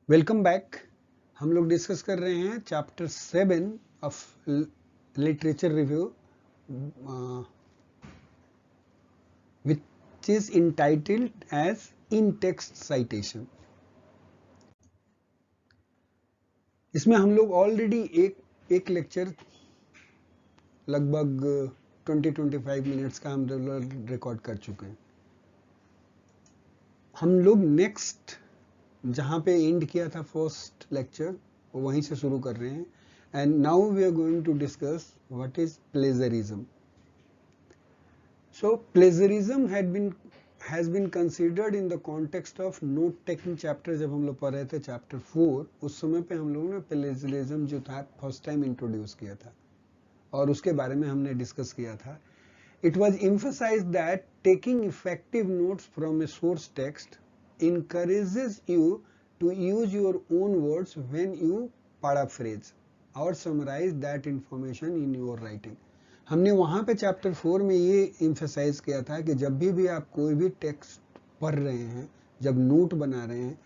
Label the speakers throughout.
Speaker 1: Welcome back. हम लोग discuss कर रहे हैं chapter 7 of literature review which is entitled as in text citation. इसमें हम लोग ऑलरेडी एक लेक्चर लगभग 20-25 मिनट्स का हम रिकॉर्ड कर चुके हैं। हम लोग नेक्स्ट जहां पे एंड किया था फर्स्ट लेक्चर वो वहीं से शुरू कर रहे हैं। And now we are going to discuss what is plagiarism. So plagiarism has been considered in the context of note taking chapter। जब हम लोग पढ़ रहे थे चैप्टर 4 उस समय पे हम लोगों ने plagiarism जो था फर्स्ट टाइम इंट्रोड्यूस किया था और उसके बारे में हमने डिस्कस किया था। It was emphasized that taking effective notes from a source text encourages you to use your own words when you paraphrase or summarize that information in your writing। हमने वहां पे चैप्टर 4 में ये एम्फेसाइज किया था कि जब भी आप कोई भी टेक्स्ट पढ़ रहे हैं, जब नोट बना रहे हैं,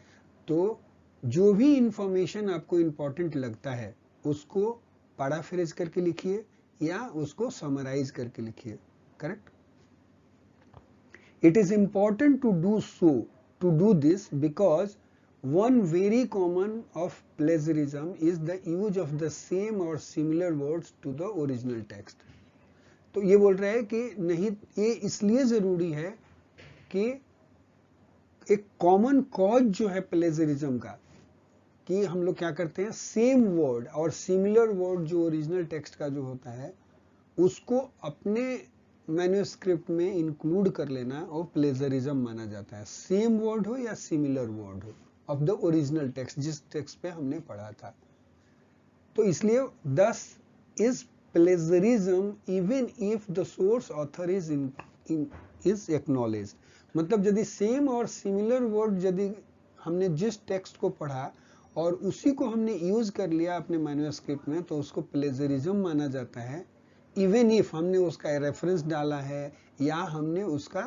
Speaker 1: तो जो भी इंफॉर्मेशन आपको इंपॉर्टेंट लगता है उसको पैराफ्रेज करके लिखिए या उसको समराइज करके लिखिए। Correct. It is important to do this because one very common of plagiarism is the use of the same or similar words to the original text। तो ये बोल रहा है कि नहीं, ये इसलिए जरूरी है कि एक कॉमन कॉज जो है प्लेजरिज्म का, कि हम लोग क्या करते हैं, सेम वर्ड और सिमिलर वर्ड जो ओरिजिनल टेक्स्ट का जो होता है उसको अपने मैन्युस्क्रिप्ट में इंक्लूड कर लेना और प्लेजरिज्म माना जाता है। सेम वर्ड हो या सिमिलर वर्ड हो ऑफ द ओरिजिनल टेक्स्ट, जिस टेक्स्ट पे हमने पढ़ा था। तो इसलिए दस is plagiarism even if the source author is acknowledged। मतलब यदि सेम और सिमिलर वर्ड यदि हमने जिस टेक्स्ट को पढ़ा और उसी को हमने यूज कर लिया अपने मैन्युस्क्रिप्ट में तो उसको प्लेजरिज्म माना जाता है, इवन इफ हमने उसका रेफरेंस डाला है या हमने उसका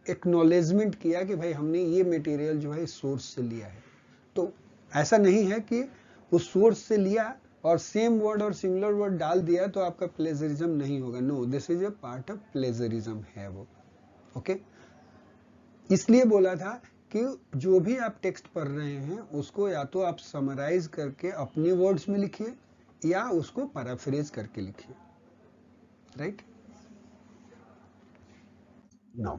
Speaker 1: एक्नॉलेजमेंट किया कि भाई हमने ये मटेरियल जो है इस सोर्स से लिया है। तो ऐसा नहीं है कि उस सोर्स से लिया और सेम वर्ड और सिमिलर वर्ड डाल दिया तो आपका प्लेजरिज्म नहीं होगा। No, this is a part of plagiarism है वो। ओके। इसलिए बोला था कि जो भी आप टेक्स्ट पढ़ रहे हैं उसको या तो आप समराइज करके अपने वर्ड्स में लिखिए या उसको पैराफ्रेज करके लिखिए। Right. Now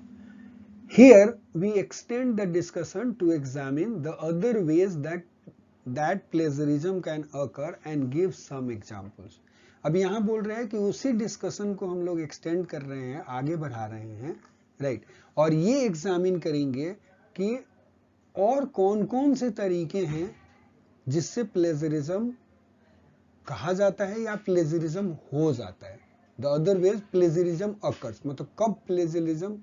Speaker 1: here we extend the discussion to examine the other ways that plagiarism can occur and give some examples। अब यहाँ बोल रहे हैं कि उसी डिस्कशन को हम लोग एक्सटेंड कर रहे हैं, आगे बढ़ा रहे हैं। राइट। और ये एग्जामिन करेंगे कि और कौन कौन से तरीके हैं जिससे प्लेजरिज्म कहा जाता है या प्लेजरिज्म हो जाता है। The other ways plagiarism occurs, मतलब कब प्लेजरिज्म,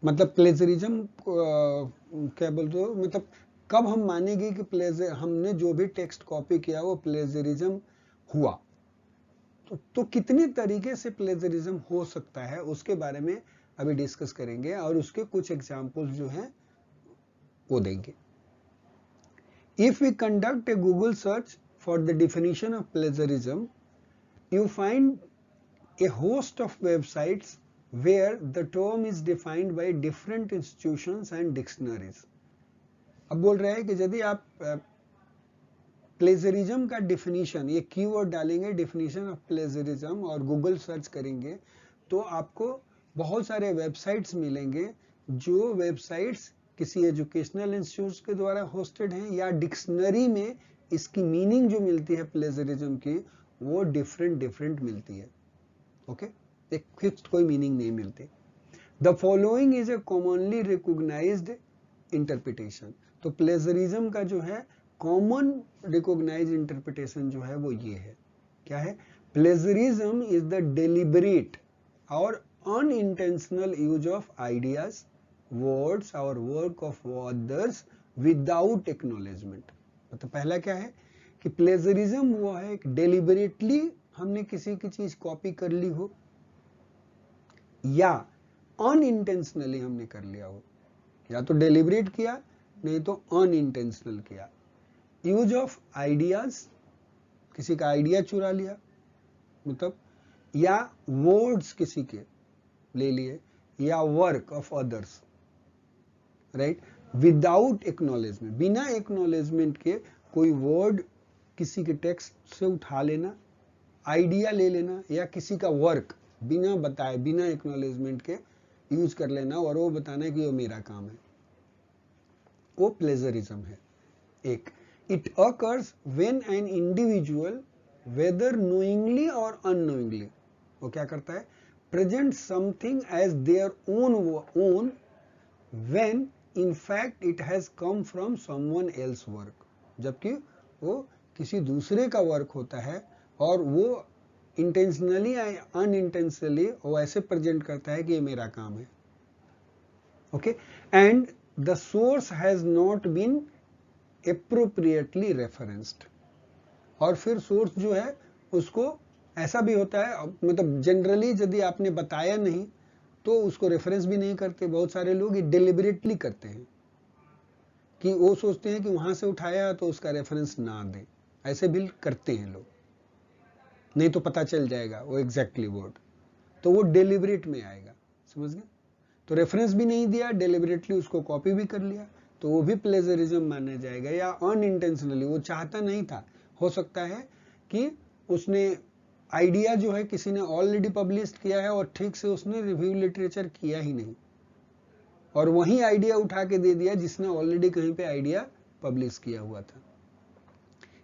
Speaker 1: मतलब प्लेजरिज्म क्या बोलते हो, मतलब कब हम मानेंगे कि हमने जो भी टेक्स्ट कॉपी किया वो प्लेजरिज्म हुआ। तो कितने तरीके से प्लेजरिज्म हो सकता है उसके बारे में अभी डिस्कस करेंगे और उसके कुछ एग्जांपल्स जो हैं वो देंगे। If we conduct a Google search for the definition of plagiarism, you find a host of websites where the term is defined by different institutions and dictionaries। अब बोल रहे हैं कि यदि आप प्लेजरिज्म का डिफिनीशन, ये कीवर्ड डालेंगे डिफिनीशन ऑफ प्लेजरिज्म और गूगल सर्च करेंगे तो आपको बहुत सारे वेबसाइट्स मिलेंगे जो वेबसाइट्स किसी एजुकेशनल इंस्टीट्यूट के द्वारा होस्टेड हैं या डिक्शनरी में इसकी मीनिंग जो मिलती है प्लेजरिज्म की वो डिफरेंट मिलती है। ओके। एक फिक्स्ड कोई मीनिंग नहीं मिलती। The following is a commonly recognised interpretation. तो प्लेजरिज्म का जो है कॉमन रिकॉग्नाइज्ड इंटरप्रिटेशन जो है वो ये है। क्या है? Plagiarism is the deliberate or unintentional use of ideas, words or work of others without acknowledgement. मतलब पहला क्या है कि प्लेजरिज्म वो है डेलिबरेटली हमने किसी की चीज कॉपी कर ली हो या अनइंटेंशनली हमने कर लिया हो। या तो डेलिब्रेट किया, नहीं तो अनइंटेंशनल किया। यूज ऑफ आइडियाज, किसी का आइडिया चुरा लिया, मतलब, या वर्ड्स किसी के ले लिए, या work of others, right, without acknowledgement, बिना एक्नॉलेजमेंट के कोई वर्ड किसी के टेक्स्ट से उठा लेना, आइडिया ले लेना, या किसी का वर्क बिना बताए, बिना एक्नॉलेजमेंट के यूज कर लेना और वो बताना कि ये मेरा काम है, वो प्लेजरिज्म है। एक, it occurs when an individual whether knowingly और अननोइंगली, वो क्या करता है, present something as their own when in fact it has come from someone else work, जबकि वो किसी दूसरे का वर्क होता है और वो इंटेंशनली या अनइंटेंशनली वो ऐसे प्रेजेंट करता है कि ये मेरा काम है। Okay, and the source has not been appropriately referenced, और फिर सोर्स जो है उसको ऐसा भी होता है, मतलब जनरली यदि आपने बताया नहीं तो उसको रेफरेंस भी नहीं करते। बहुत सारे लोग डिलिबरेटली करते हैं कि वो सोचते हैं कि वहां से उठाया तो उसका रेफरेंस ना दे, ऐसे भी करते हैं लोग, नहीं तो पता चल जाएगा वो एग्जैक्टली वर्ड, तो वो डेलिबरेट में आएगा, समझ गए। तो रेफरेंस भी नहीं दिया, डेलिबरेटली उसको कॉपी भी कर लिया, तो वो भी प्लेजरिज्म माना जाएगा। या अनइंटेंशनली, वो चाहता नहीं था, हो सकता है कि उसने आइडिया जो है किसी ने ऑलरेडी पब्लिश किया है और ठीक से उसने रिव्यू लिटरेचर किया ही नहीं, और वही आइडिया उठा के दे दिया जिसने ऑलरेडी कहीं पे आइडिया पब्लिश किया हुआ था।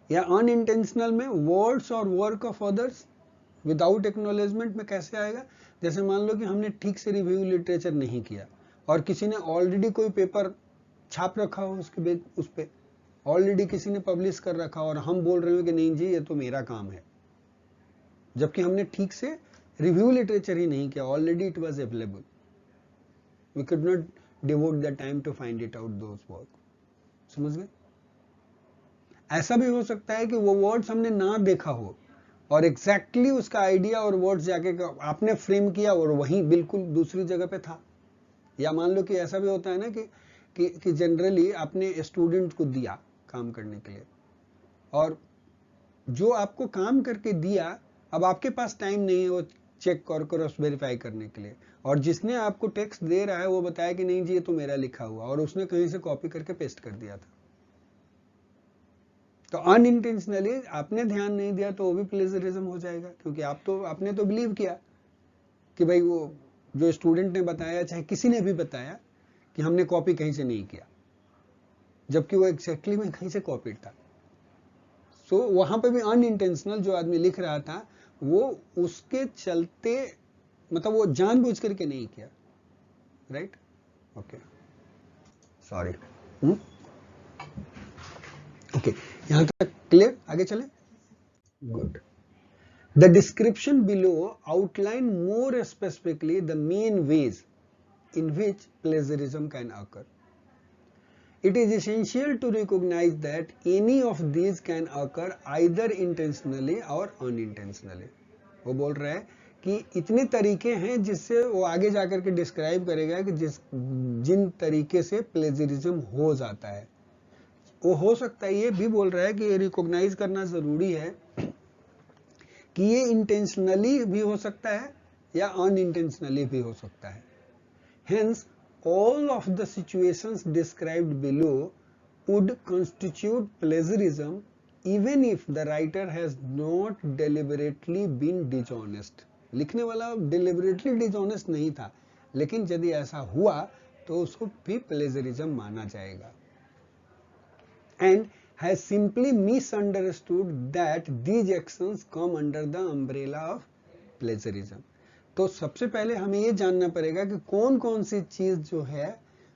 Speaker 1: या अनइंटेंशनल में words or work of others without acknowledgement में कैसे आएगा, जैसे मान लो कि हमने ठीक से रिव्यू लिटरेचर नहीं किया और किसी ने ऑलरेडी कोई पेपर छाप रखा हो, उसके उस पे ऑलरेडी किसी ने पब्लिश कर रखा और हम बोल रहे हो कि नहीं जी ये तो मेरा काम है, जबकि हमने ठीक से रिव्यू लिटरेचर ही नहीं किया, already it was available, we could not devote the time to find it out those work, समझ गए। ऐसा भी हो सकता है कि वो वर्ड्स हमने ना देखा हो और एग्जैक्टली उसका आइडिया और वर्ड्स जाके आपने फ्रेम किया और वहीं बिल्कुल दूसरी जगह पे था। या मान लो कि ऐसा भी होता है ना कि जनरली आपने स्टूडेंट को दिया काम करने के लिए, और जो आपको काम करके दिया, अब आपके पास टाइम नहीं है वो चेक और क्रॉस वेरीफाई करने के लिए, और जिसने आपको टेक्स्ट दे रहा है वो बताया कि नहीं जी ये तो मेरा लिखा हुआ, और उसने कहीं से कॉपी करके पेस्ट कर दिया था। तो अनइंटेंशनली आपने ध्यान नहीं दिया तो वो भी प्लेजरिज्म हो जाएगा, क्योंकि आपने तो बिलीव किया कि भाई वो जो स्टूडेंट ने बताया, चाहे किसी ने भी बताया कि हमने कॉपी कहीं से नहीं किया, जबकि वो एग्जैक्टली में कहीं से कॉपी था। सो वहां पे भी अनइंटेंशनल जो आदमी लिख रहा था वो उसके चलते, मतलब वो जानबूझ करके नहीं किया, राइट। Okay, sorry. ओके, यहां तक क्लियर, आगे चले। Good. The description below outline more specifically the main ways in which plagiarism can occur. It is essential to recognize that any of these can occur either intentionally or unintentionally. वो बोल रहा है कि इतने तरीके हैं जिससे वो आगे जाकर के डिस्क्राइब करेगा कि जिन तरीके से प्लेजरिज्म हो जाता है। वो हो सकता है, ये भी बोल रहा है कि ये रिकॉग्नाइज करना जरूरी है कि ये इंटेंशनली भी हो सकता है या अनइंटेंशनली भी हो सकता है। Hence, all of the situations described below would constitute plagiarism even if the writer has not deliberately been dishonest. लिखने वाला deliberately dishonest नहीं था, लेकिन यदि ऐसा हुआ तो उसको भी plagiarism माना जाएगा। And has simply misunderstood that these actions come under the umbrella of plagiarism. तो सबसे पहले हमें ये जानना पड़ेगा कि कौन कौन सी चीज जो है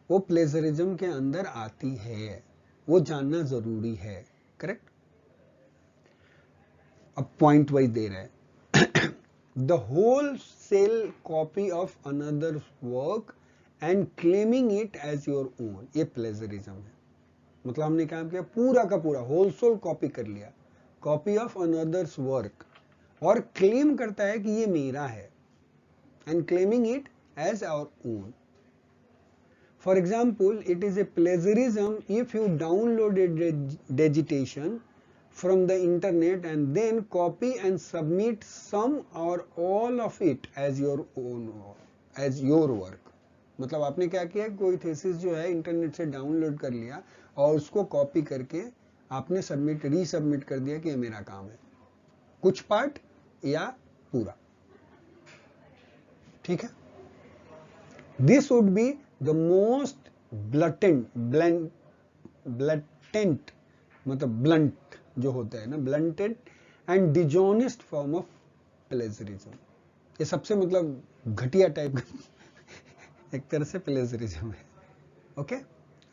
Speaker 1: वो प्लेजरिज्म के अंदर आती है, वो जानना जरूरी है, करेक्ट। अब पॉइंट वाइज दे रहे हैं। The wholesale copy of another work and claiming it as your own, ये प्लेजरिज्म है। मतलब हमने क्या किया, पूरा का पूरा होलसेल कॉपी कर लिया, कॉपी ऑफ अनदर्स वर्क, और क्लेम करता है कि ये मेरा है, and claiming it as our own. For example, it is a plagiarism if you download a digitation from the internet and then copy and submit some or all of it as your own, as your work. मतलब आपने क्या किया, कोई thesis जो है internet से download कर लिया और उसको कॉपी करके आपने सबमिट रीसबमिट कर दिया कि ये मेरा काम है, कुछ पार्ट या पूरा, ठीक है. This would be the most blatant मतलब ब्लंट जो होता है ना, blunted and dishonest form of plagiarism. ये सबसे मतलब घटिया टाइप का एक तरह से प्लेजरिज्म है. ओके,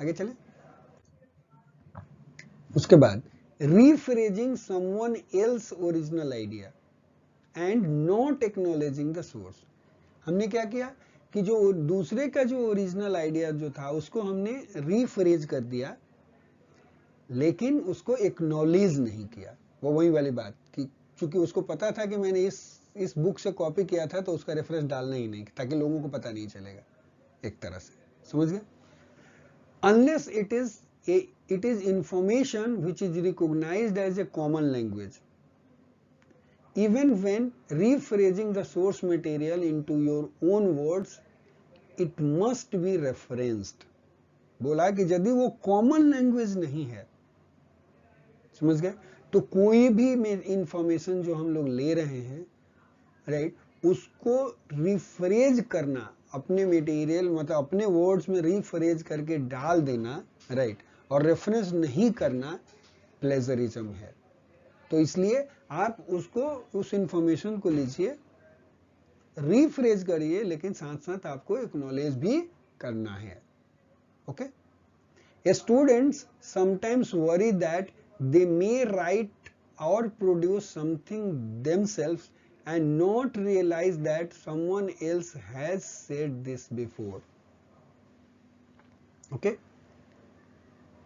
Speaker 1: आगे चले. उसके बाद rephrasing someone else original idea and not acknowledging the source. हमने क्या किया कि जो दूसरे का जो ओरिजिनल आइडिया जो था उसको हमने रीफ्रेज कर दिया, लेकिन उसको एक्नॉलेज नहीं किया. वो वही वाली बात कि चूंकि उसको पता था कि मैंने इस बुक से कॉपी किया था तो उसका रेफरेंस डालना ही नहीं, ताकि लोगों को पता नहीं चलेगा, एक तरह से, समझ गए. Unless it is information which is recognized as a common language. Even when rephrasing the source material into your own words, it must be referenced. बोला कि यदि वो कॉमन लैंग्वेज नहीं है, समझ गए, तो कोई भी इंफॉर्मेशन जो हम लोग ले रहे हैं, राइट, उसको रिफ्रेज करना, अपने मटेरियल मतलब अपने वर्ड्स में रिफ्रेज करके डाल देना, राइट, और रेफरेंस नहीं करना प्लेजरिज्म है. तो इसलिए आप उसको, उस इंफॉर्मेशन को लीजिए, रिफ्रेज करिए, लेकिन साथ साथ आपको एक्नॉलेज भी करना है. Okay. Students sometimes worry that they may write or produce something themselves and not realize that someone else has said this before. Okay?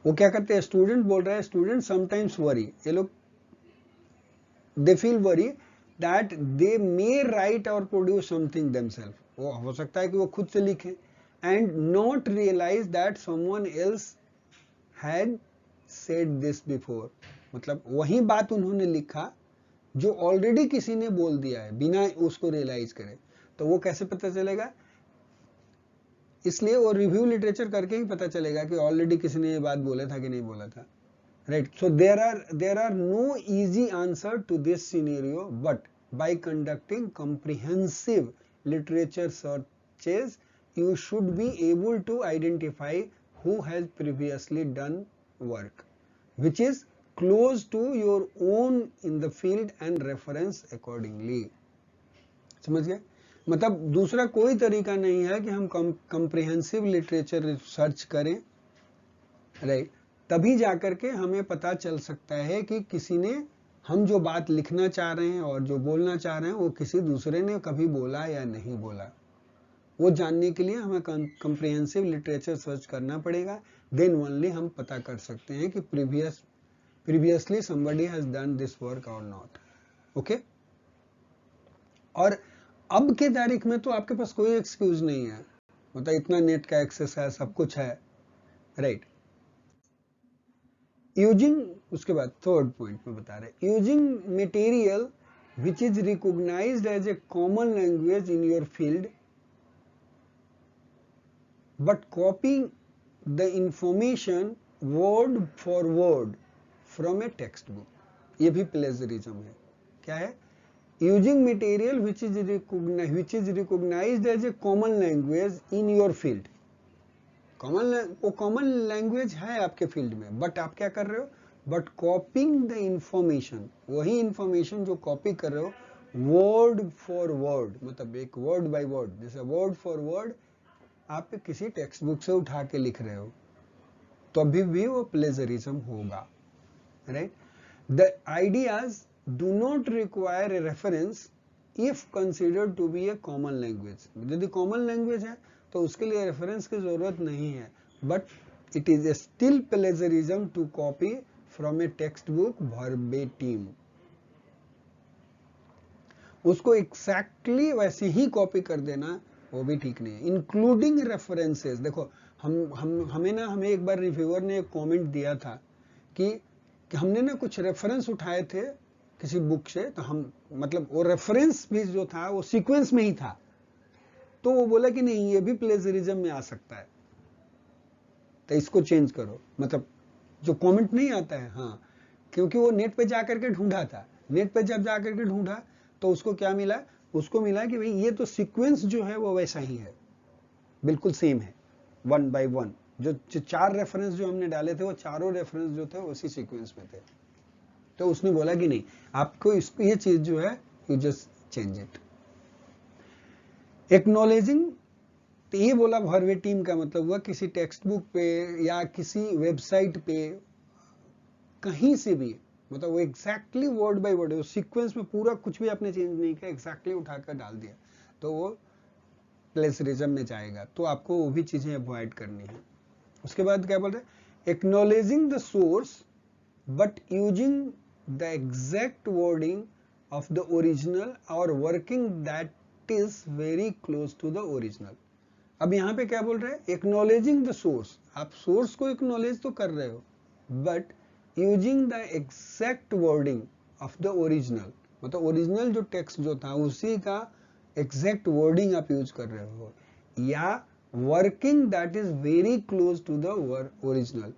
Speaker 1: वो क्या करते हैं, स्टूडेंट बोल रहा है, स्टूडेंट समटाइम्स वरी, ये लोग they feel worry that they may write और प्रोड्यूस समथिंग देमसेल्फ. वो हो सकता है कि वो खुद से लिखें, and not realise that someone else had said this before. मतलब वही बात उन्होंने लिखा जो ऑलरेडी किसी ने बोल दिया है बिना उसको रियलाइज करे. तो वो कैसे पता चलेगा, इसलिए वो रिव्यू लिटरेचर करके ही पता चलेगा कि ऑलरेडी किसी ने ये बात बोला था कि नहीं बोला था, right. So there are no easy answer to this scenario, but by conducting comprehensive literature searches you should be able to identify who has previously done work which is close to your own in the field and reference accordingly. समझ गए. मतलब दूसरा कोई तरीका नहीं है कि हम comprehensive literature सर्च करें, राइट, तभी जाकर के हमें पता चल सकता है कि किसी ने, हम जो बात लिखना चाह रहे हैं और जो बोलना चाह रहे हैं वो किसी दूसरे ने कभी बोला या नहीं बोला. वो जानने के लिए हमें कंप्रिहेंसिव लिटरेचर सर्च करना पड़ेगा. देन ओनली हम पता कर सकते हैं कि previously somebody has done this work or not. Okay. और अब के तारीख में तो आपके पास कोई एक्सक्यूज नहीं है, मतलब इतना नेट का एक्सेस है, सब कुछ है, राइट. यूजिंग, उसके बाद थर्ड पॉइंट में बता रहे, using material which is recognised as a common language in your field but copying the information word for word from a textbook, ये भी प्लेजरिज्म है. क्या है, using material which is recognized as a common language in your field. Common language है आपके field में, but आप क्या कर रहे हो, बट कॉपिंग द इंफॉर्मेशन, वही इंफॉर्मेशन जो कॉपी कर रहे हो वर्ड फॉर वर्ड, मतलब एक वर्ड बाय वर्ड, जैसे वर्ड फॉर वर्ड आप किसी टेक्स्ट बुक से उठा के लिख रहे हो, तो अभी भी वो प्लेजरिज्म होगा, right. The ideas do not require a reference if considered to be a common language. यदि कॉमन लैंग्वेज है तो उसके लिए रेफरेंस की जरूरत नहीं है, but it is a still plagiarism to copy from a textbook verbatim. उसको एग्जैक्टली वैसे ही कॉपी कर देना वो भी ठीक नहीं है. इंक्लूडिंग रेफरेंसेस, देखो हमें एक बार रिव्यूअर ने एक कमेंट दिया था कि हमने ना कुछ रेफरेंस उठाए थे किसी बुक से, तो हम मतलब वो रेफरेंस भी जो था वो सीक्वेंस में ही था, तो वो बोला कि नहीं ये भी प्लेजरिज्म में आ सकता है, तो इसको चेंज करो। मतलब जो कमेंट नहीं आता है, हाँ, क्योंकि वो नेट पे जाकर के ढूंढा था, नेट पे जब जाकर के ढूंढा तो उसको क्या मिला, उसको मिला कि भाई ये तो सीक्वेंस जो है वो वैसा ही है, बिल्कुल सेम है, 1 by 1। जो 4 रेफरेंस जो हमने डाले थे वो चारों रेफरेंस जो थे उसी सीक्वेंस में थे। तो उसने बोला कि नहीं, आपको इसको ये चीज जो है you just change it. Acknowledging, तो ये बोला वर्बेटिम का मतलब हुआ किसी टेक्स्ट बुक पे या किसी वेबसाइट पे कहीं से भी, मतलब वो exactly word by word, sequence में पूरा कुछ भी आपने चेंज नहीं किया, एग्जैक्टली उठाकर डाल दिया, तो वो प्लेजरिज्म में जाएगा। तो आपको वो भी चीजें अवॉइड करनी है। उसके बाद क्या बोल रहे हैं, acknowledging the source but using the exact wording of the original or wording that is very close to the original. अब यहाँ पे क्या बोल रहे हैं, एक्नॉलेजिंग द सोर्स, आप सोर्स को एक्नॉलेज तो कर रहे हो, but using the exact wording of the original, मतलब ओरिजिनल जो टेक्स्ट जो था उसी का एग्जैक्ट वर्डिंग आप यूज कर रहे हो, या working that is very close to the original,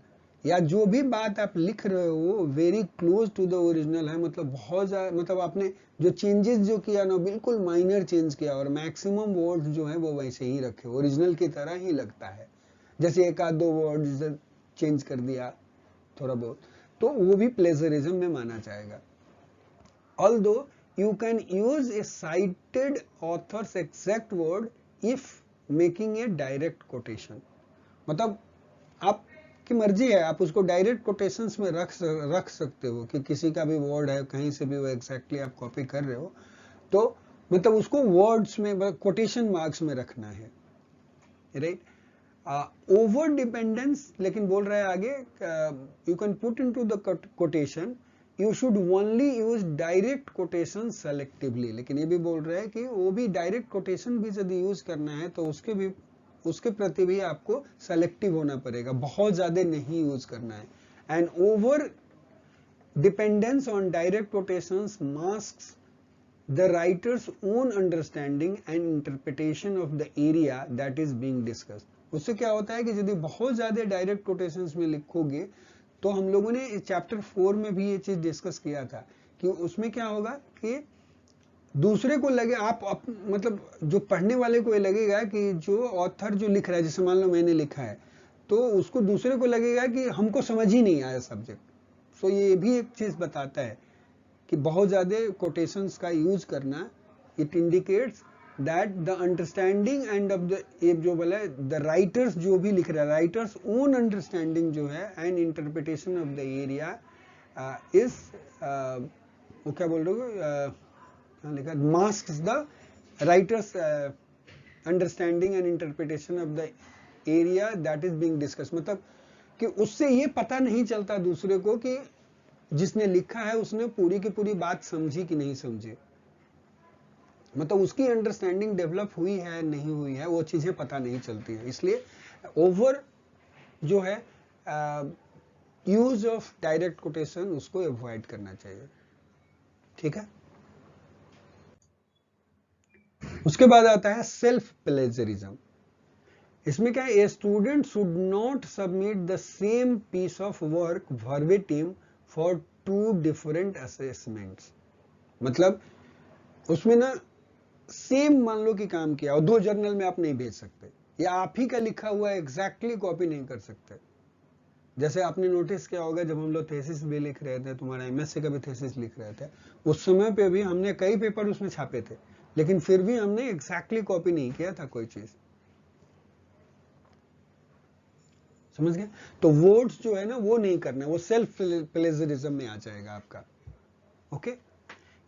Speaker 1: या जो भी बात आप लिख रहे हो very close to the original है, मतलब बहुत ज्यादा, मतलब आपने जो चेंजेस जो किया ना बिल्कुल माइनर चेंज किया और मैक्सिमम वर्ड्स जो है वो वैसे ही रखे, ओरिजिनल की तरह ही लगता है, जैसे एक आध दो वर्ड चेंज कर दिया थोड़ा बहुत, तो वो भी प्लेजरिज्म में माना जाएगा। Although you can use a cited author's exact word if making a direct quotation, मतलब आपकी मर्जी है, आप उसको डायरेक्ट कोटेशंस में रख सकते हो कि किसी का भी वर्ड है कहीं से भी वो एग्जैक्टली आप कॉपी कर रहे हो, तो मतलब उसको वर्ड्स में कोटेशन मार्क्स में रखना है, राइट। ओवर डिपेंडेंस, लेकिन बोल रहा है आगे, you can put into the quotation, you should only use direct quotation selectively, लेकिन ये भी बोल रहा है कि वो भी डायरेक्ट कोटेशन भी यदि यूज करना है तो उसके प्रति भी आपको सेलेक्टिव होना पड़ेगा, बहुत ज्यादा नहीं यूज करना है। And over dependence on direct quotations masks the writer's own understanding and interpretation of the area that is being discussed। उससे क्या होता है कि यदि बहुत ज्यादा डायरेक्ट कोटेशंस में लिखोगे, तो हम लोगों ने चैप्टर 4 में भी ये चीज डिस्कस किया था कि उसमें क्या होगा कि दूसरे को लगे मतलब जो पढ़ने वाले को ये लगेगा कि जो ऑथर जो लिख रहा है, जैसे मान लो मैंने लिखा है, तो उसको दूसरे को लगेगा कि हमको समझ ही नहीं आया सब्जेक्ट। सो ये भी एक चीज बताता है कि बहुत ज्यादा कोटेशंस का यूज करना, it indicates that the understanding and of the, ये जो बोला द राइटर्स जो भी लिख रहा है, राइटर्स ओन अंडरस्टैंडिंग जो है and interpretation of the area is, वो क्या बोल रहे हो, लिखा masks the writers understanding and interpretation of the area that is being discuss, मतलब कि उससे ये पता नहीं चलता दूसरे को कि जिसने लिखा है उसने पूरी की पूरी बात समझी कि नहीं समझी, मतलब उसकी अंडरस्टैंडिंग डेवलप हुई है नहीं हुई है, वो चीजें पता नहीं चलती है। इसलिए ओवर जो है यूज ऑफ डायरेक्ट कोटेशन उसको अवॉइड करना चाहिए, ठीक है। उसके बाद आता है सेल्फ प्लेजरिज्म। इसमें क्या है, a student should not submit the same piece of work verbatim for 2 different assessments. मतलब उसमें ना सेम मान लो कि काम किया और 2 जर्नल में आप नहीं भेज सकते, या आप ही का लिखा हुआ एग्जैक्टली कॉपी नहीं कर सकते। जैसे आपने नोटिस किया होगा जब हम लोग थेसिस भी लिख रहे थे, तुम्हारा एमएससी का भी थेसिस लिख रहे थे, उस समय पे भी हमने कई पेपर उसमें छापे थे, लेकिन फिर भी हमने एग्जैक्टली कॉपी नहीं किया था कोई चीज, समझ गए। तो वर्ड्स जो है ना वो नहीं करना, वो सेल्फ प्लेजरिज्म में आ जाएगा आपका, okay.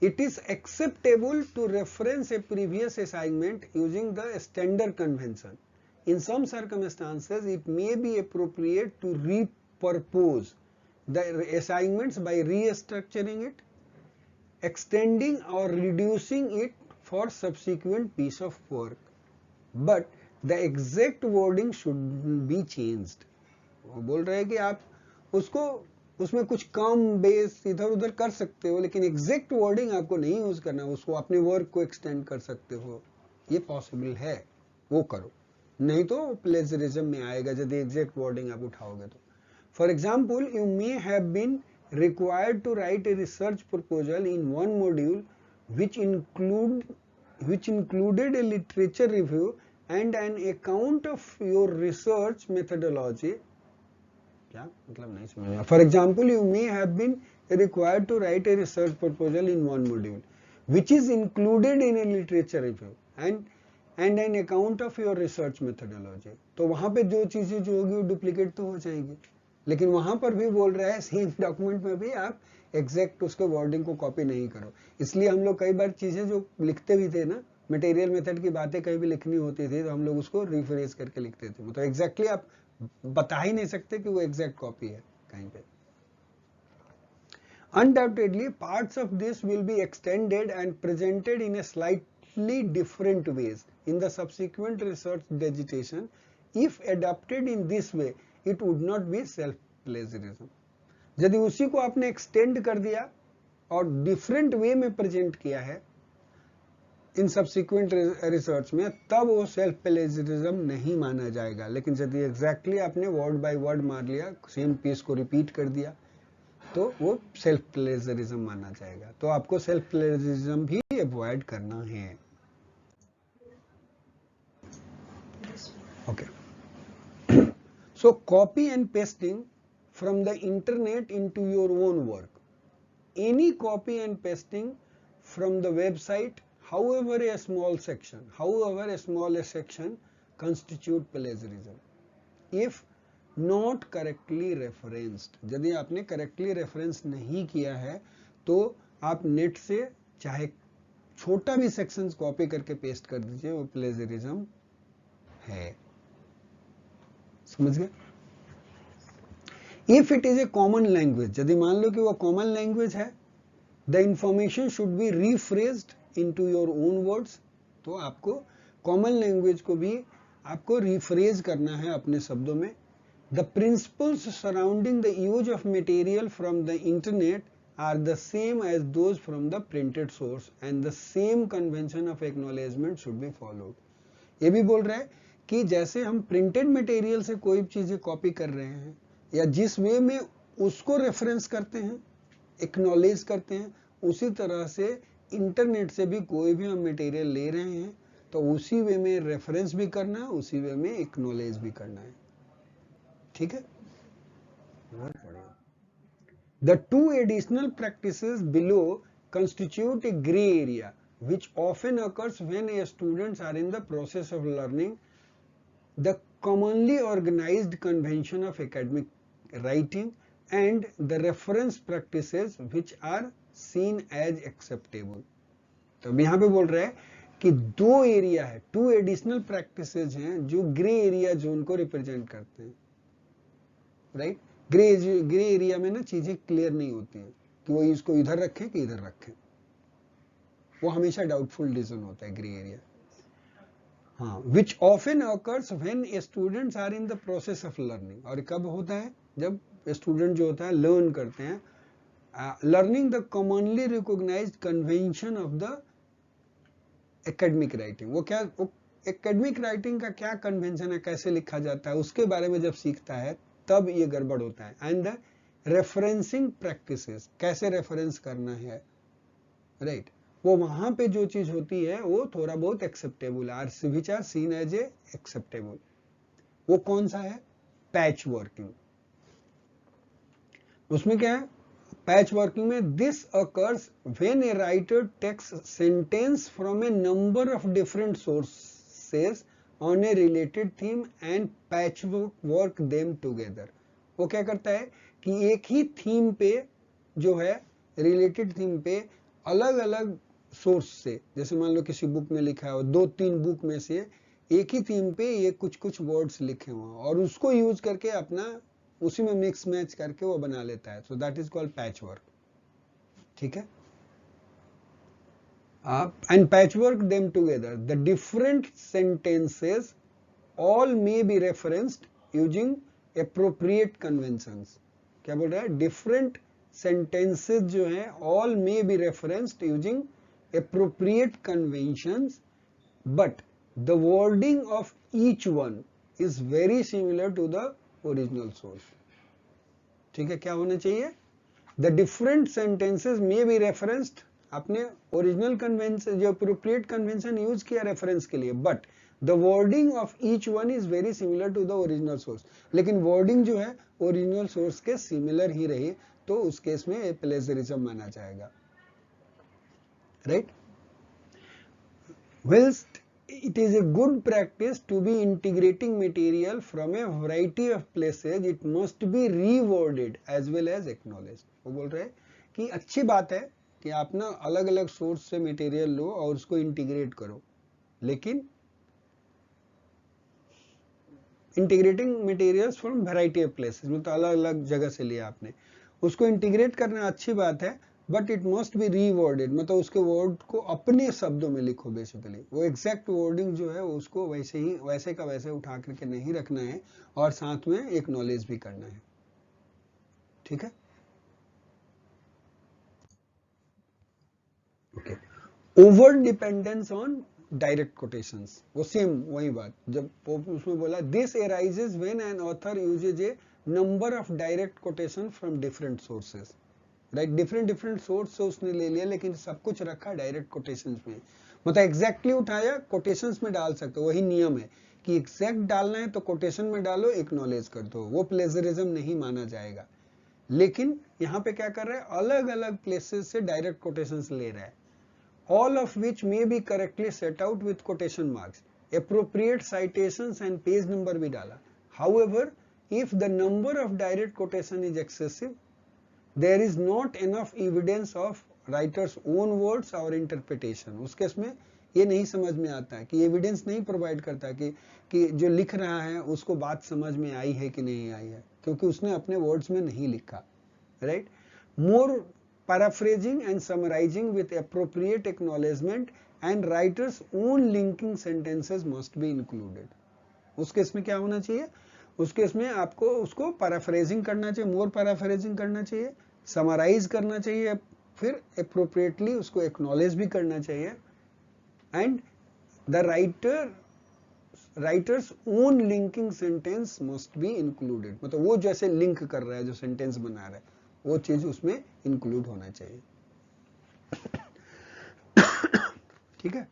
Speaker 1: It is acceptable to reference a previous assignment using the standard convention. In some circumstances it may be appropriate to repurpose the assignments by restructuring it, extending or reducing it for subsequent piece of work, but the exact wording should be changed. वो बोल रहे हैं कि आप उसको उसमें कुछ कम base इधर उधर कर सकते हो, लेकिन एग्जैक्ट वर्डिंग आपको नहीं यूज करना, उसको अपने वर्क को एक्सटेंड कर सकते हो, ये पॉसिबल है, वो करो, नहीं तो प्लेजरिज्म में आएगा यदि एग्जैक्ट वर्डिंग आप उठाओगे तो। For example, you may have been required to write a research proposal in one module which included a literature review and an account of your research methodology. क्या मतलब नहीं समझ में। For example, you may have been required to write a research proposal in one module which is included in a literature review and an account of your research methodology. तो वहां पे जो चीजें जो होगी वो डुप्लीकेट तो हो जाएगी, लेकिन वहां पर भी बोल रहा है सेम डॉक्यूमेंट में भी आप एग्जैक्ट उसके वर्डिंग को कॉपी नहीं करो। इसलिए हम लोग कई बार चीजें जो लिखते भी थे ना, मटेरियल मेथड की बातें कहीं भी लिखनी होती थी तो हम लोग उसको रिफ्रेश करके लिखते थे, मतलब एग्जैक्टली आप बता ही नहीं सकते कि वो एग्जैक्ट कॉपी है कहीं पे। Undoubtedly, parts of this will be extended and presented in a slightly different ways in the subsequent research digitation. If adopted in this way, it would not be self-plagiarism. यदि उसी को आपने extend कर दिया और डिफरेंट वे में present किया है इन सब्सिक्वेंट रिसर्च में, तब वो सेल्फ प्लेजरिज्म नहीं माना जाएगा। लेकिन यदि एग्जैक्टली आपने वर्ड बाय वर्ड मार लिया, सेम पीस को रिपीट कर दिया, तो वो सेल्फ प्लेजरिज्म माना जाएगा। तो आपको सेल्फ प्लेजरिज्म भी अवॉइड करना है। Okay, so copy and pasting from the internet into your own work. Any copy and pasting from the website, however a small section constitute plagiarism if not correctly referenced। यदि आपने correctly reference नहीं किया है तो आप net से चाहे छोटा भी सेक्शन कॉपी करके पेस्ट कर दीजिए, वो प्लेजरिज्म है। समझ गए? If it is a common language, यदि मान लो कि वो कॉमन लैंग्वेज है, the information should be rephrased into your own words, तो आपको कॉमन लैंग्वेज को भी आपको रिफ्रेज करना है अपने शब्दों में। The principles surrounding the use of material from the internet are the same as those from the printed source and the same convention of acknowledgement should be followed। ये भी बोल रहा है कि जैसे हम प्रिंटेड मटेरियल से कोई चीजें कॉपी कर रहे हैं या जिस वे में उसको रेफरेंस करते हैं, एक्नॉलेज करते हैं, उसी तरह से इंटरनेट से भी कोई भी हम मटेरियल ले रहे हैं तो उसी वे में रेफरेंस भी करना है, उसी वे में एक्नॉलेज भी करना है। ठीक है? The two additional practices below constitute a gray area which often occurs when a students are in the process of learning the commonly organized convention of academic writing and the reference practices which are seen as acceptable। तो अब यहां पे बोल रहे हैं कि दो area है, टू एडिशनल प्रैक्टिसेस हैं जो ग्रे एरिया जोन को रिप्रेजेंट करते हैं। राइट? ग्रे एरिया में ना चीजें क्लियर नहीं होती है कि वो इसको इधर रखें कि इधर रखें, वो हमेशा डाउटफुल डिसीजन होता है ग्रे एरिया। हाँ, which often occurs when students are in the process of learning। और कब होता है? जब स्टूडेंट जो होता है लर्न करते हैं, learning the commonly recognized convention of the academic writing। वो क्या, एकेडमिक राइटिंग का क्या कन्वेंशन है, कैसे लिखा जाता है, उसके बारे में जब सीखता है तब ये गड़बड़ होता है। एंड द रेफरेंसिंग प्रैक्टिसेस, कैसे रेफरेंस करना है, राइट, वो वहां पे जो चीज होती है वो थोड़ा बहुत acceptable are which are seen as a acceptable. वो कौन सा है? Patch working. उसमें क्या है? पैच वर्किंग में this occurs when a writer takes sentence from a number of different sources on a related theme and patch work them together. वो क्या करता है कि एक ही थीम पे जो है, रिलेटेड थीम पे अलग अलग सोर्स से, जैसे मान लो किसी बुक में लिखा है, दो तीन बुक में से एक ही थीम पे ये कुछ कुछ वर्ड्स लिखे हुए हैं और उसको यूज करके अपना उसी में मिक्स मैच करके वो बना लेता है। So that is called patch work. ठीक है? And patch work them together the different sentences all may be referenced using appropriate conventions. क्या बोल रहा है? different sentences जो हैं all may be referenced using appropriate conventions, but the wording of each one is very similar to the original source. ठीक है, क्या होना चाहिए? The different sentences may be referenced, आपने ओरिजिनल कन्वेंशन जो अप्रोप्रिएट कन्वेंशन यूज किया reference के लिए, but the wording of each one is very similar to the original source. लेकिन वर्डिंग जो है ओरिजिनल सोर्स के सिमिलर ही रही, तो उस केस में प्लेजरिज्म माना जाएगा. Right. whilst it is a good practice to be integrating material from a variety of places, it must be reworded as well as acknowledged. वो बोल रहे हैं कि अच्छी बात है कि आप ना अलग अलग सोर्स से मटेरियल लो और उसको इंटीग्रेट करो, लेकिन integrating materials from variety of places, मतलब अलग अलग जगह से लिया आपने, उसको इंटीग्रेट करना अच्छी बात है, बट इट मस्ट बी रीवर्डेड, मतलब उसके वर्ड को अपने शब्दों में लिखो. बेसिकली वो एग्जैक्ट वर्डिंग जो है उसको वैसे ही वैसे का वैसे उठा करके नहीं रखना है, और साथ में एक्नॉलेज भी करना है. ठीक है. Okay. Over dependence on direct quotations, वो सेम वही बात, जब उसमें बोला this arises when an author usage A number of direct quotation from different sources. Right. Different source से उसने ले लिया, लेकिन सब कुछ रखा डायरेक्ट कोटेशंस में, मतलब एग्जैक्टली उठाया कोटेशंस में डाल सकते हो. वही नियम है कि एग्जैक्ट डालना है तो कोटेशन में डालो, एक्नॉलेज कर दो, वो प्लेजरिज्म नहीं माना जाएगा. लेकिन यहाँ पे क्या कर रहा है, अलग अलग प्लेसेस से डायरेक्ट कोटेशंस ले रहा है, all of which may be correctly set out with quotation marks. Appropriate citations and page number भी डाला. However, if the number of direct quotation is excessive, there is not enough evidence of writer's own words or interpretation. उस case में ये नहीं समझ में आता है कि एविडेंस नहीं प्रोवाइड करता कि जो लिख रहा है उसको बात समझ में आई है कि नहीं आई है, क्योंकि उसने अपने वर्ड्स में नहीं लिखा. Right. More paraphrasing and summarizing with appropriate acknowledgement and writer's own linking sentences must be included. उस केस में क्या होना चाहिए, उस केस में आपको उसको पैराफ्रेजिंग करना चाहिए, मोर पैराफ्रेजिंग करना चाहिए, समराइज करना चाहिए, फिर अप्रोप्रिएटली उसको एक्नॉलेज भी करना चाहिए, and the writers own linking sentence must be included, मतलब वो जैसे लिंक कर रहा है, जो सेंटेंस बना रहा है, वो चीज उसमें इंक्लूड होना चाहिए. ठीक है.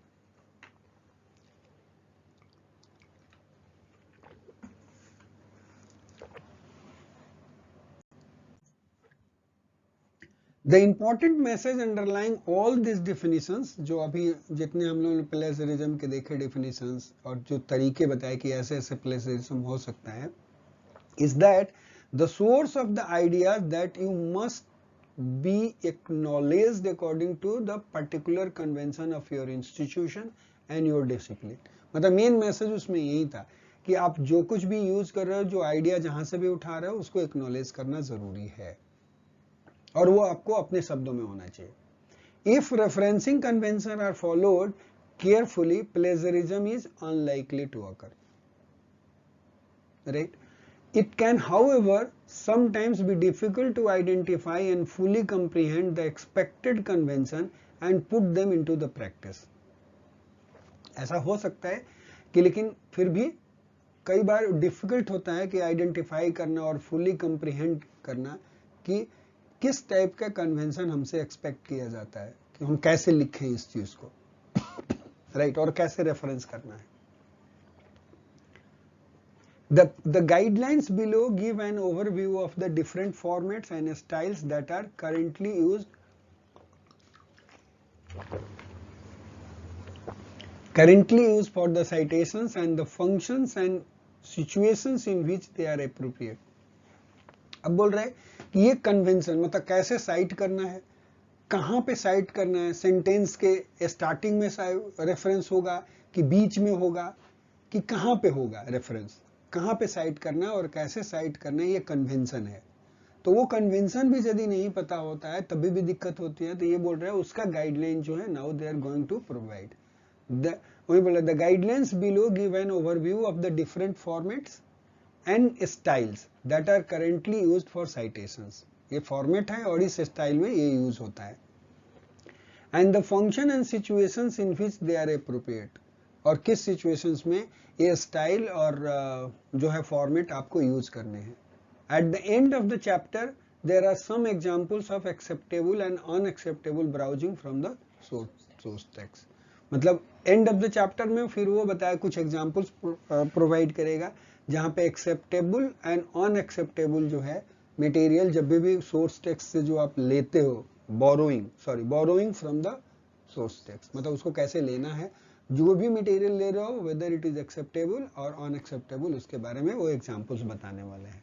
Speaker 1: The important message underlying all this definitions, जो अभी जितने हम लोग प्लेजरिज्म के देखे डिफिनीशंस और जो तरीके बताए कि ऐसे ऐसे प्लेजरिज्म हो सकता है, is that the source of the ideas that you must be acknowledged according to the particular convention of your institution and your discipline. मतलब मेन मैसेज उसमें यही था कि आप जो कुछ भी यूज कर रहे हो, जो आइडिया जहां से भी उठा रहे हो, उसको एक्नॉलेज करना जरूरी है, और वो आपको अपने शब्दों में होना चाहिए. If referencing convention are followed carefully, plagiarism is unlikely to occur. Right. It can, however, sometimes be difficult to identify and fully comprehend the expected convention and put them into the practice. ऐसा हो सकता है कि लेकिन फिर भी कई बार difficult होता है कि आइडेंटिफाई करना और फुली कंप्रीहेंड करना कि किस टाइप का कन्वेंशन हमसे एक्सपेक्ट किया जाता है, कि हम कैसे लिखें इस चीज को. राइट. और कैसे रेफरेंस करना है. The guidelines below give an overview of the different formats and styles that are currently used for the citations and the functions and situations in which they are appropriate. अब बोल रहे हैं कि ये कन्वेंशन मतलब कैसे साइट करना है, कहाँ पे साइट करना है, सेंटेंस के स्टार्टिंग में रेफरेंस होगा कि बीच में होगा कि कहाँ पे होगा रेफरेंस, कहाँ पे साइट करना है और कैसे साइट करना है, ये कन्वेंशन है. तो वो कन्वेंशन भी यदि नहीं पता होता है तभी भी दिक्कत होती है. तो ये बोल रहे हैं उसका गाइडलाइन जो है now they are going to provide. वही बोला the guidelines below give an overview of the different formats and styles that are currently used for citations. ये फॉर्मेट है और इस स्टाइल में ये यूज होता है। And the function and situations in which they are appropriate, और किस सिचुएशंस में ये स्टाइल और जो है फॉर्मेट आपको यूज करने हैं। At the end of the chapter there are some examples of acceptable and unacceptable browsing from the source text. मतलब एंड ऑफ द चैप्टर में फिर वो बताया कुछ एग्जांपल्स प्रोवाइड करेगा जहां पे एक्सेप्टेबल एंड अनएक्सेप्टेबल जो है मटेरियल जब भी सोर्स टेक्स्ट से जो आप लेते हो, borrowing from the source text, मतलब उसको कैसे लेना है, जो भी मटेरियल ले रहे हो वेदर इट इज एक्सेप्टेबल और अनएक्सेप्टेबल, उसके बारे में वो एग्जांपल्स बताने वाले हैं।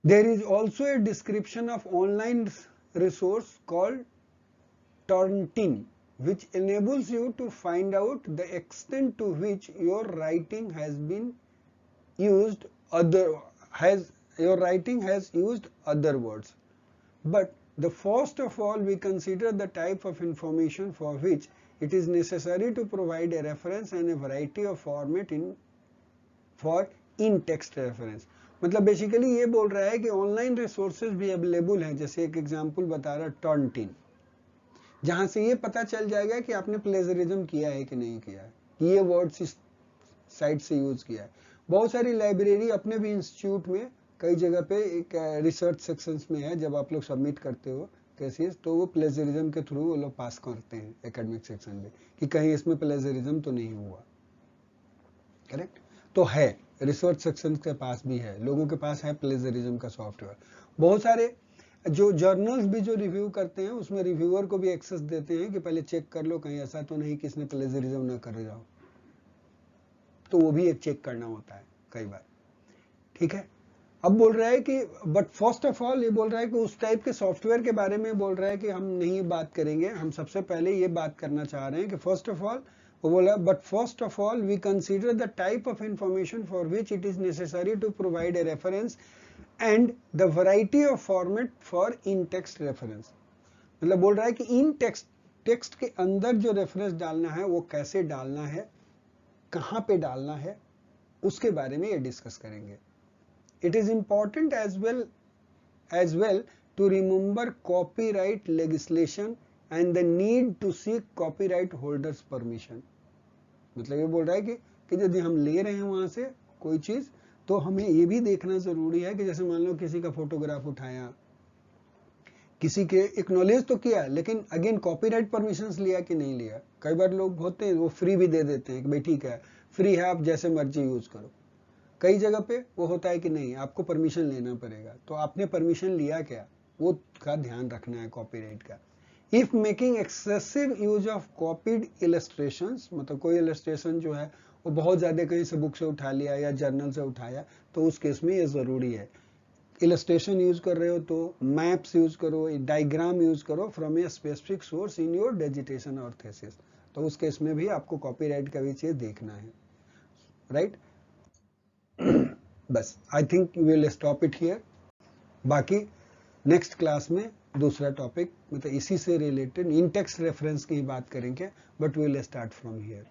Speaker 1: There is also a description of online resource called Turnitin, which enables you to find out the extent to which your writing has used other words. But the first of all, we consider the type of information for which it is necessary to provide a reference and a variety of format for in-text reference. मतलब basically ये बोल रहा है कि online resources भी available हैं, जैसे एक एग्जांपल बता रहा Turnitin, जहां से ये पता चल जाएगा कि आपने प्लेजरिज्म किया है कि नहीं किया है, ये वर्ड्स इस साइट से यूज किया है। बहुत सारी लाइब्रेरी अपने भी इंस्टीट्यूट में कई जगह पे एक रिसर्च सेक्शंस में है, जब आप लोग सबमिट करते हो केसेस तो वो प्लेजरिज्म के थ्रू वो लोग पास करते हैं एकेडमिक सेक्शन में कि कहीं इसमें प्लेजरिज्म तो नहीं हुआ। करेक्ट, तो है रिसर्च सेक्शन के पास भी है, लोगों के पास है प्लेजरिज्म का सॉफ्टवेयर। बहुत सारे जो जर्नल्स भी जो रिव्यू करते हैं उसमें रिव्यूअर को भी एक्सेस देते हैं कि पहले चेक कर लो कहीं ऐसा तो नहीं कि इसने प्लेजरिज्म ना कर जाओ, तो वो भी एक चेक करना होता है कई बार। ठीक है, अब बोल रहा है कि बट फर्स्ट ऑफ ऑल ये बोल रहा है कि उस टाइप के सॉफ्टवेयर के बारे में बोल रहा है कि हम नहीं बात करेंगे, हम सबसे पहले ये बात करना चाह रहे हैं कि फर्स्ट ऑफ ऑल वो बोला but first of all we consider the type of information for which it is necessary to provide a reference and the variety of format for in text reference. मतलब बोल रहा है कि इन text के अंदर जो रेफरेंस डालना है वो कैसे डालना है, कहां पे डालना है, उसके बारे में ये डिस्कस करेंगे। It is important as well to remember copyright legislation and the need to seek copyright holders permission. मतलब ये बोल रहा है कि यदि हम ले रहे हैं वहां से कोई चीज तो हमें ये भी देखना जरूरी है कि जैसे मान लो किसी का फोटोग्राफ उठाया, किसी के एक्नॉलेज तो किया लेकिन अगेन कॉपीराइट परमिशंस लिया कि नहीं लिया। कई बार लोग होते हैं वो फ्री भी दे देते हैं कि भाई ठीक है फ्री है आप जैसे मर्जी यूज करो। कई जगह पे वो होता है कि नहीं आपको परमिशन लेना पड़ेगा, तो आपने परमिशन लिया क्या वो का ध्यान रखना है कॉपीराइट का। If making excessive use of copied illustrations, मतलब कोई इलस्ट्रेशन जो है वो बहुत ज्यादा कहीं से बुक से उठा लिया या जर्नल से उठाया तो उस केस में ये जरूरी है। इलस्ट्रेशन यूज कर रहे हो तो मैप्स यूज करो, डायग्राम यूज करो from a specific source in your digitation और थीसिस, तो उस केस में भी आपको कॉपीराइट का भी चीज देखना है। राइट, बस I think we will stop it here. बाकी नेक्स्ट क्लास में दूसरा टॉपिक मतलब इसी से रिलेटेड इन टेक्स्ट रेफरेंस की बात करेंगे, but we will start from here.